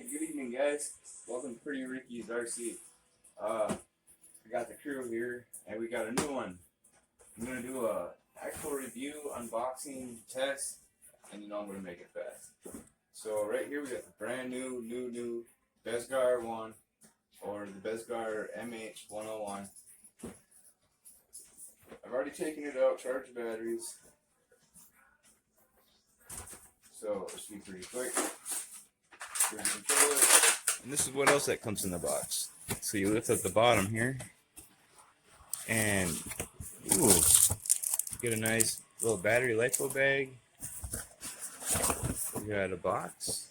good evening, guys. Welcome to Pretty Ricky's RC. I got the crew here, and we got a new one. I'm gonna do a actual review, unboxing, test, and I'm gonna make it fast. So right here we got the brand new Bezgar one, or the Bezgar HM101. I've already taken it out, charged the batteries, so it should be pretty quick. Here's the controller. And this is what else that comes in the box. So you lift up the bottom here, and ooh, get a nice little battery LiPo bag. We got a box,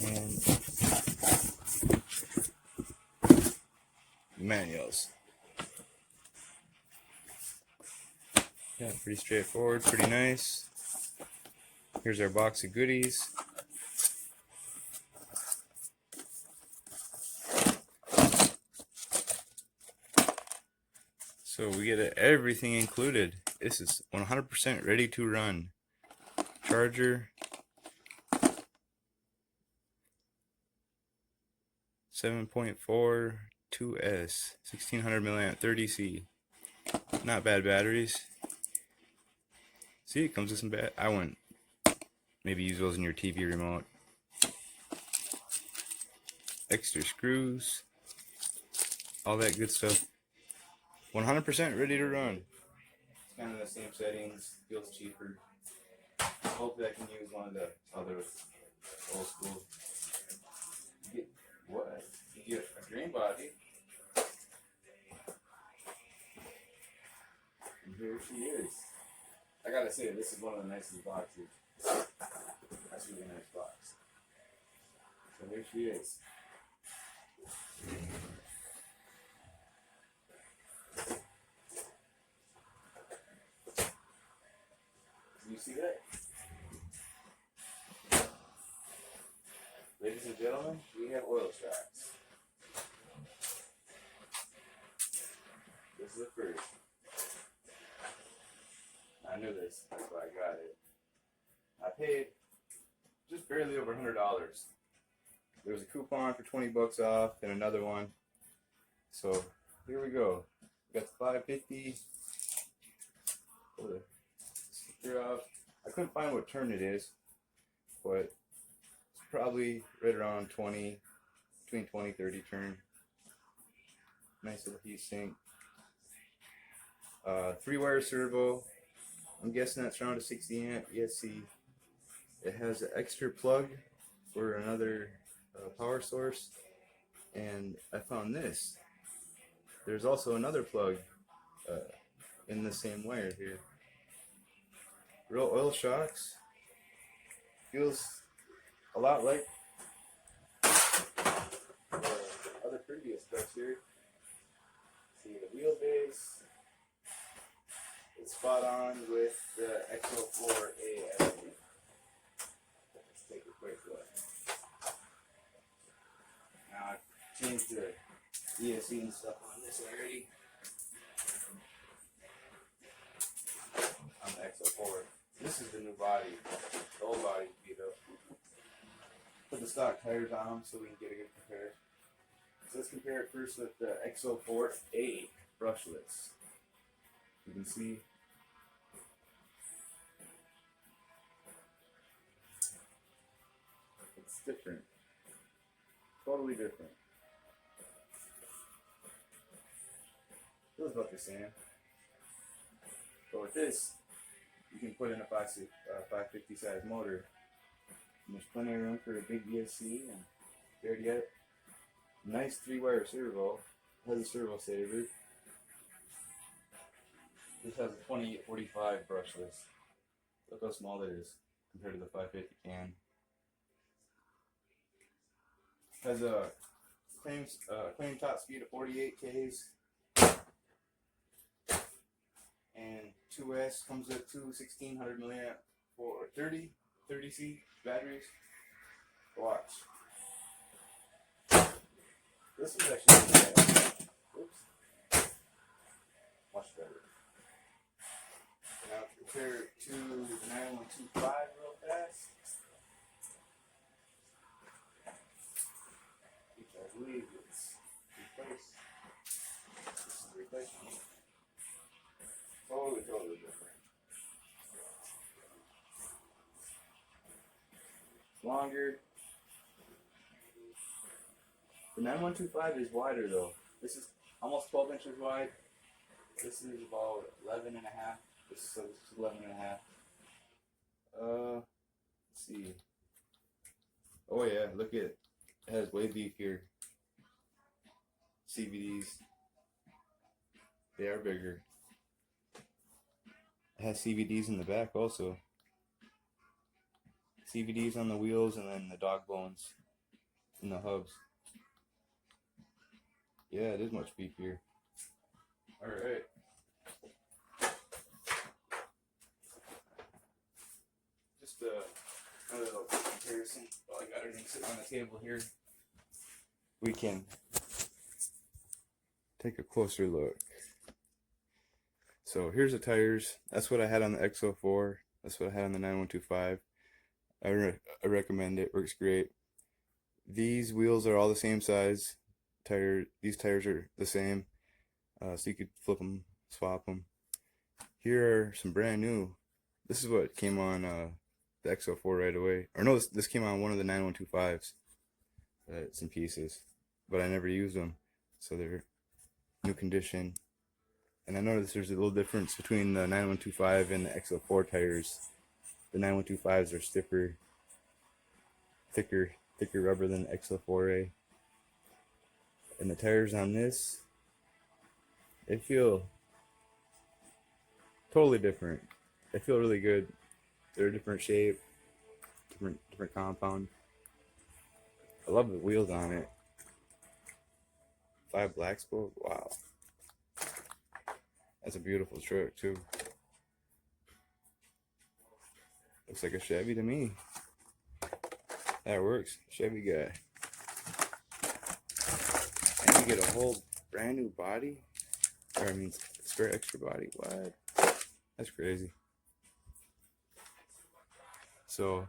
and manuals. Yeah, pretty straightforward, pretty nice. Here's our box of goodies. So we get everything included. This is 100% ready to run. Charger, 7.4 2S, 1600 milliamp, 30C. Not bad batteries. See, it comes with some bad. I wouldn't maybe use those in your TV remote. Extra screws, all that good stuff. 100% ready to run. It's kind of the same settings, feels cheaper. Hopefully I can use one of the other old school. You get what? You get a green body. And here she is. I gotta say, this is one of the nicest boxes. That's a really nice box. So here she is. You see that? Ladies and gentlemen, we have oil shocks. This is the first. I knew this, that's why I got it. I paid just barely over $100. There was a coupon for 20 bucks off and another one. So here we go. We got the 550. I couldn't find what turn it is, but it's probably right around 20, between 20 and 30 turn. Nice little heat sink. 3-wire servo. I'm guessing that's around a 60 amp ESC. It has an extra plug for another power source, and I found this. There's also another plug in the same wire here. Real oil shocks. Feels a lot like other previous specs here. See the wheelbase. It's spot on with the XO4A. Let's take a quick look. Now I've changed the ESC and stuff on this already. On the XO4. This is the new body. The old body beat up. Put the stock tires on them so we can get a good compare. So let's compare it first with the XO4A brushless. You can see it's different. Totally different. Feels about the same. But with this, you can put in a 550 size motor. And there's plenty of room for a big ESC, and there you get nice 3-wire servo. Has a servo saver. This has a 2845 brushless. Look how small it is compared to the 550 can. Has a claim top speed of 48 Ks. And 2S comes with two 1600 milliamp for 30C batteries. Watch. This is actually bad. Oops. Much better. Now compare it to the 9125 real fast. believe it's replaced. This is the replacement. Totally different. It's longer. The 9125 is wider though. This is almost 12 inches wide. This is about 11 and a half. This is 11 and a half. Let's see. Oh yeah, look at it. It has way beefier CVDs. They are bigger. It has CVDs in the back also. CVDs on the wheels and then the dog bones in the hubs. Yeah, it is much beefier. Alright. Just another little comparison. While I got everything sitting on the table here, we can take a closer look. So here's the tires. That's what I had on the X04. That's what I had on the 9125. I recommend it. Works great. These wheels are all the same size. These tires are the same. So you could flip them, swap them. Here are some brand new. This is what came on the X04 right away. Or no, this came on one of the 9125s. Some pieces, but I never used them, so they're new condition. And I noticed there's a little difference between the 9125 and the X04 tires. The 9125s are stiffer, thicker rubber than the X04A. And the tires on this, they feel totally different. They feel really good. They're a different shape, different compound. I love the wheels on it. 5 black spoke. Wow. That's a beautiful truck too. Looks like a Chevy to me. That works. Chevy guy. And you get a whole brand new body. Or I mean spare extra body. What? That's crazy. So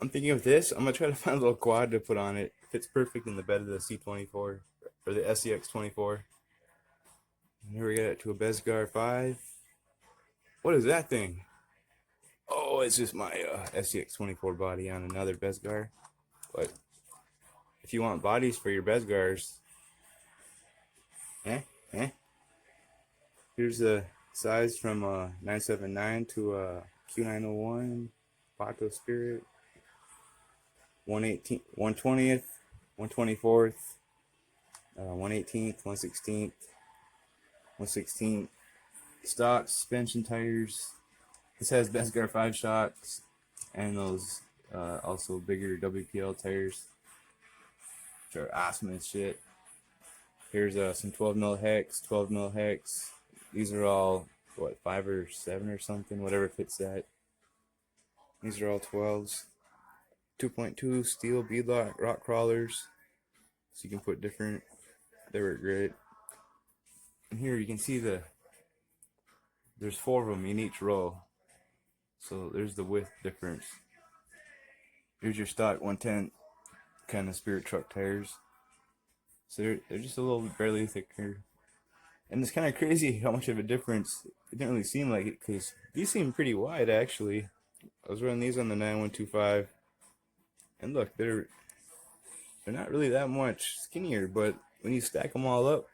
I'm thinking of this. I'm gonna try to find a little quad to put on it. It fits perfect in the bed of the C24 or the SCX24. And here we get it to a Bezgar 5. What is that thing? Oh, it's just my SCX24 body on another Bezgar. But if you want bodies for your Bezgars, here's the size from 979 to Q901 Pato Spirit. 118th, 120th, 124th, 118th, 116th, 116th. Stock suspension tires. This has Bezgar 5 shocks and those also bigger WPL tires, which are awesome as shit. Here's some 12mm hex, 12mm hex. These are all what, 5 or 7 or something, whatever fits that. These are all 12s. 2.2 steel beadlock rock crawlers, so you can put different. They work great. And here you can see there's 4 of them in each row, so there's the width difference. Here's your stock 110 kind of Spirit truck tires, so they're just a little barely thicker. And it's kind of crazy how much of a difference. It didn't really seem like it because these seem pretty wide actually. I was running these on the 9125. And look, they're not really that much skinnier, but when you stack them all up,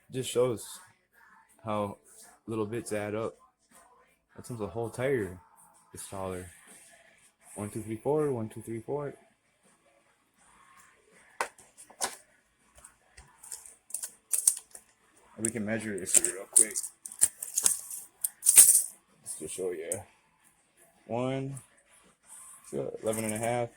it just shows how little bits add up. That seems the whole tire is taller. 1, 2, 3, 4. 1, 2, 3, 4. And we can measure this here real quick. Just to show you. 1, 2, 11 and a half.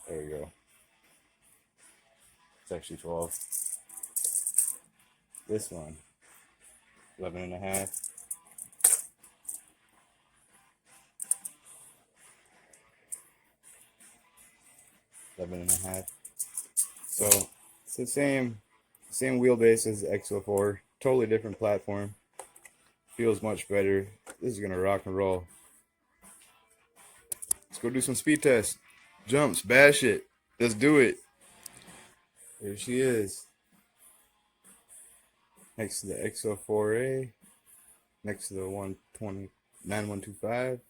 There we go. It's actually 12. This one, 11 and a half. So it's the same wheelbase as the X04. Totally different platform. Feels much better. This is gonna rock and roll. Let's go do some speed tests. Jumps, bash it. Let's do it. There she is. Next to the X04A. Next to the 9125.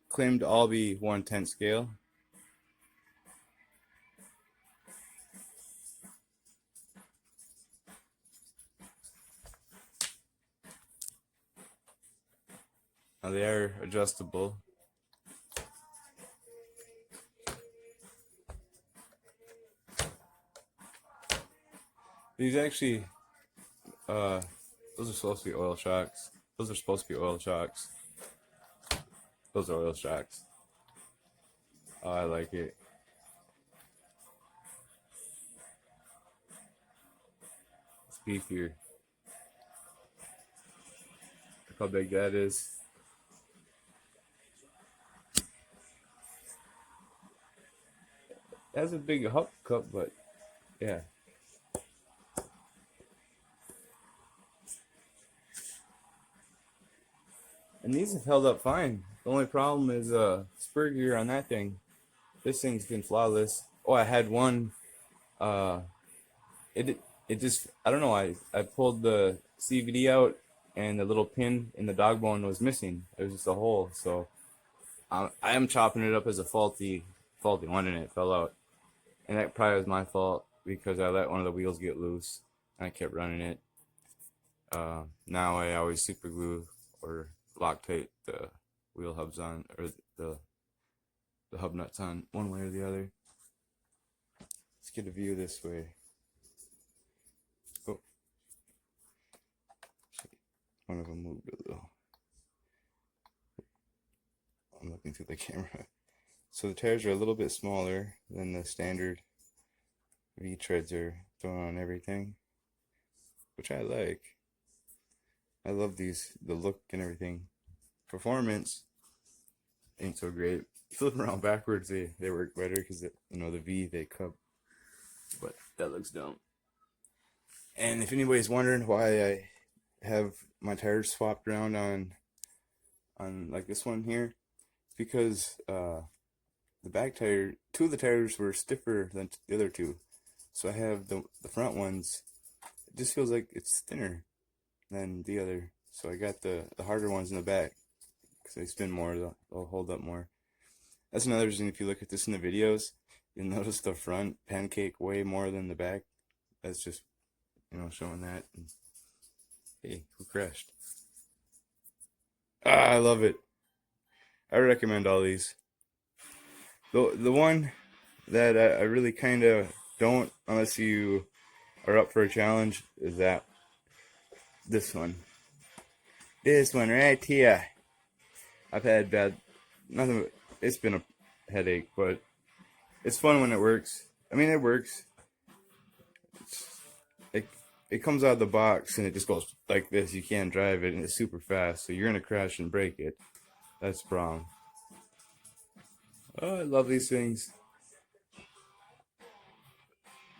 Claimed to all be 1/10 scale. Now they are adjustable. These actually, those are supposed to be oil shocks. Those are supposed to be oil shocks. Those are oil shocks. Oh, I like it. It's beefier. Look how big that is. It has a big hub cup, but yeah. And these have held up fine. The only problem is spur gear on that thing. This thing's been flawless. Oh, I had one. It just, I don't know. I pulled the CVD out, and the little pin in the dog bone was missing. It was just a hole. So I am chopping it up as a faulty one, and it fell out. And that probably was my fault because I let one of the wheels get loose, and I kept running it. Now I always super glue or Loctite the wheel hubs on, or the hub nuts on, one way or the other. Let's get a view this way. Oh, one of them moved a little. I'm looking through the camera. So the tires are a little bit smaller than the standard V treads are thrown on everything, which I like. I love these, the look and everything. Performance ain't so great. Flip them around backwards, they work better because the V, they cup. But that looks dumb. And if anybody's wondering why I have my tires swapped around on like this one here, it's because the back tire, two of the tires were stiffer than the other two. So I have the front ones, it just feels like it's thinner than the other. So I got the harder ones in the back because they spin more, they'll hold up more. That's another reason, if you look at this in the videos, you'll notice the front pancake way more than the back. That's just, showing that. And, hey, who crashed? Ah, I love it. I recommend all these. The one that I really kind of don't, unless you are up for a challenge, is this one. This one right here. I've had nothing. It's been a headache, but it's fun when it works. I mean, it works. It comes out of the box and it just goes like this. You can't drive it, and it's super fast, so you're gonna crash and break it. That's the problem. Oh, I love these things.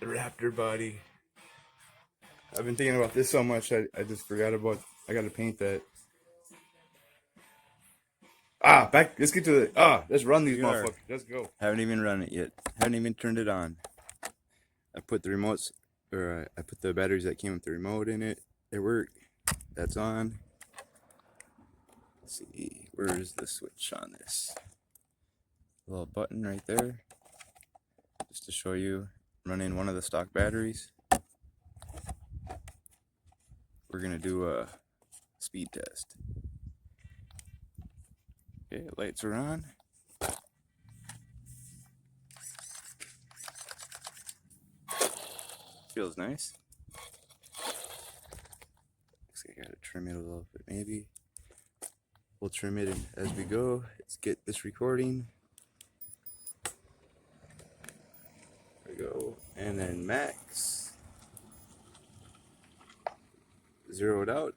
The Raptor body. I've been thinking about this so much, I just forgot about. I gotta paint that. Let's get to the. Let's run these motherfuckers. Let's go. Haven't even run it yet. Haven't even turned it on. I put the remotes, or I put the batteries that came with the remote in it. They work. That's on. Let's see, where's the switch on this? A little button right there. Just to show you, running one of the stock batteries. We're gonna do a speed test. Okay, lights are on. Feels nice. Looks like I gotta trim it a little bit, maybe. We'll trim it as we go. Let's get this recording. There we go. And then max. Zero it out.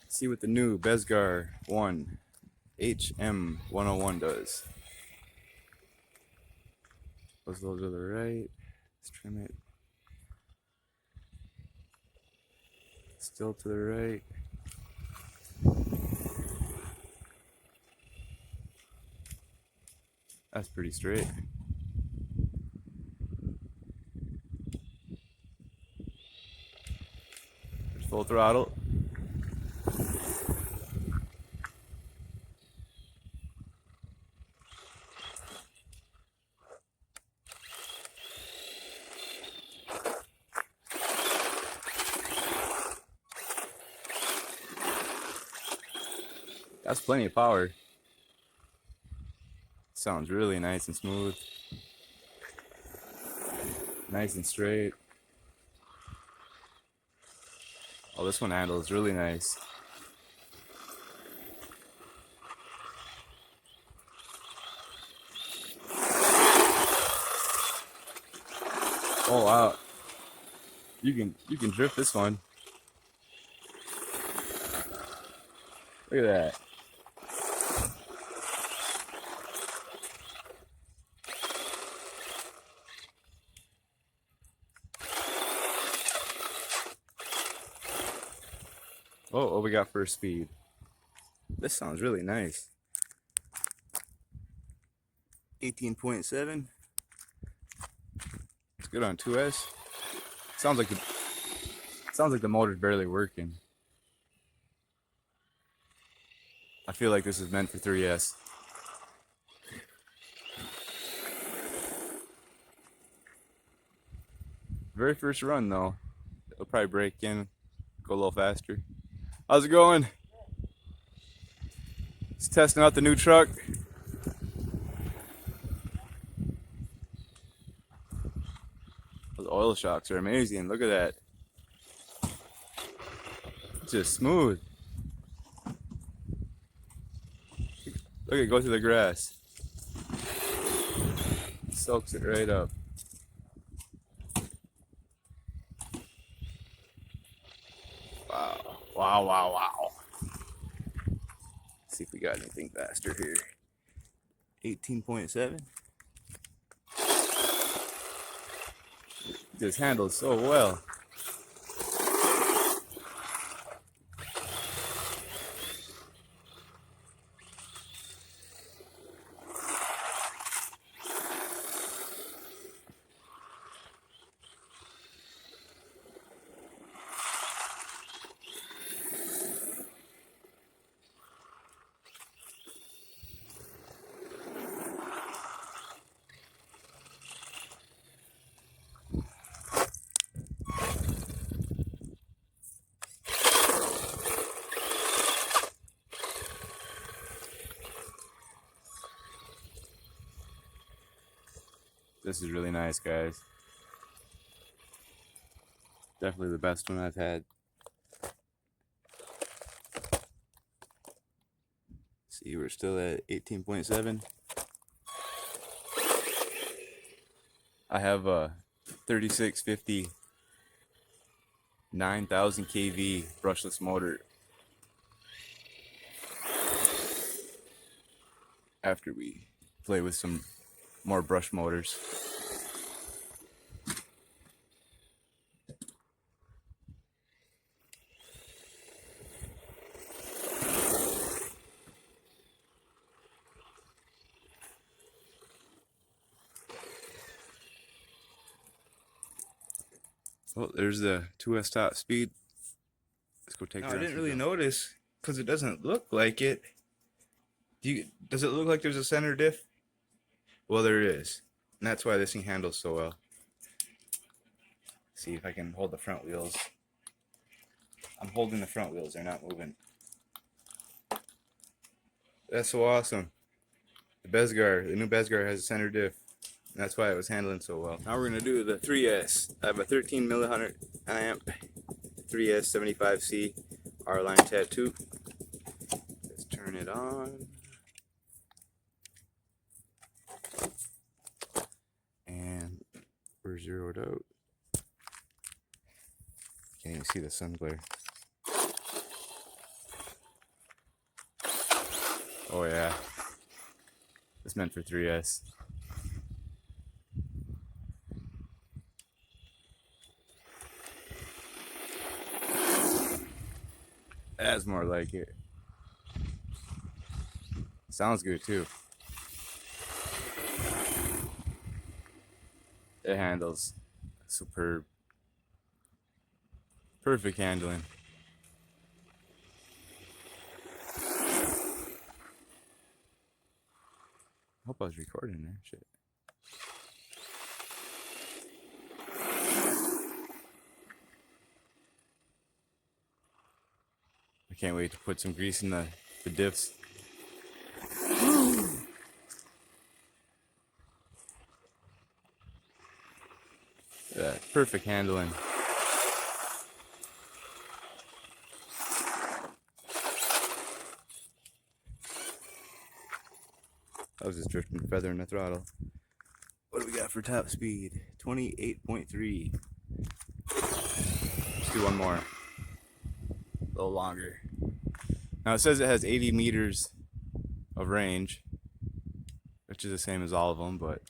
Let's see what the new Bezgar 1 HM101 does. Those to the right. Let's trim it. Still to the right. That's pretty straight. Full throttle. That's plenty of power. Sounds really nice and smooth. Nice and straight. Oh, this one handles really nice. Oh wow. You can drift this one. Look at that. Oh, what we got for speed? This sounds really nice. 18.7. It's good on 2S. Sounds like the motor's barely working. I feel like this is meant for 3S. Very first run though. It'll probably break in, go a little faster. How's it going? Just testing out the new truck. Those oil shocks are amazing. Look at that. It's just smooth. Look at it go through the grass. Soaks it right up. Wow. Wow, wow, wow. Let's see if we got anything faster here. 18.7. Just handles so well. This is really nice, guys. Definitely the best one I've had. See, we're still at 18.7. I have a 3650 9000 kV brushless motor. After we play with some more brush motors. Oh, there's the 2S top speed. Let's go take it. I didn't really notice because it doesn't look like it. Does it look like there's a center diff? Well, there is. And that's why this thing handles so well. See if I can hold the front wheels. I'm holding the front wheels, they're not moving. That's so awesome. The Bezgar, the new Bezgar has a center diff. And that's why it was handling so well. Now we're going to do the 3S. I have a 13 milliamp 3S 75C R-line tattoo. Let's turn it on. And we're zeroed out. Can't even see the sun glare. Oh yeah. It's meant for 3S. That's more like it. Sounds good too. it handles superb. Perfect handling. I hope I was recording there. Shit. I can't wait to put some grease in the diffs. Yeah, perfect handling. I was just drifting the feather in the throttle. What do we got for top speed? 28.3. Let's do one more. A little longer. Now it says it has 80 meters of range, which is the same as all of them, but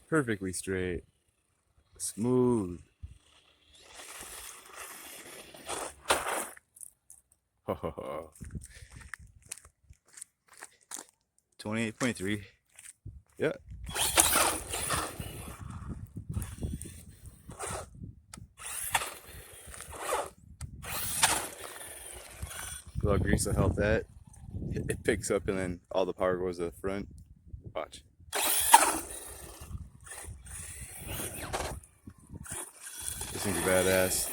perfectly straight, smooth. 28.3. Yeah. A little grease will help that. It picks up and then all the power goes to the front. Watch. This thing's badass.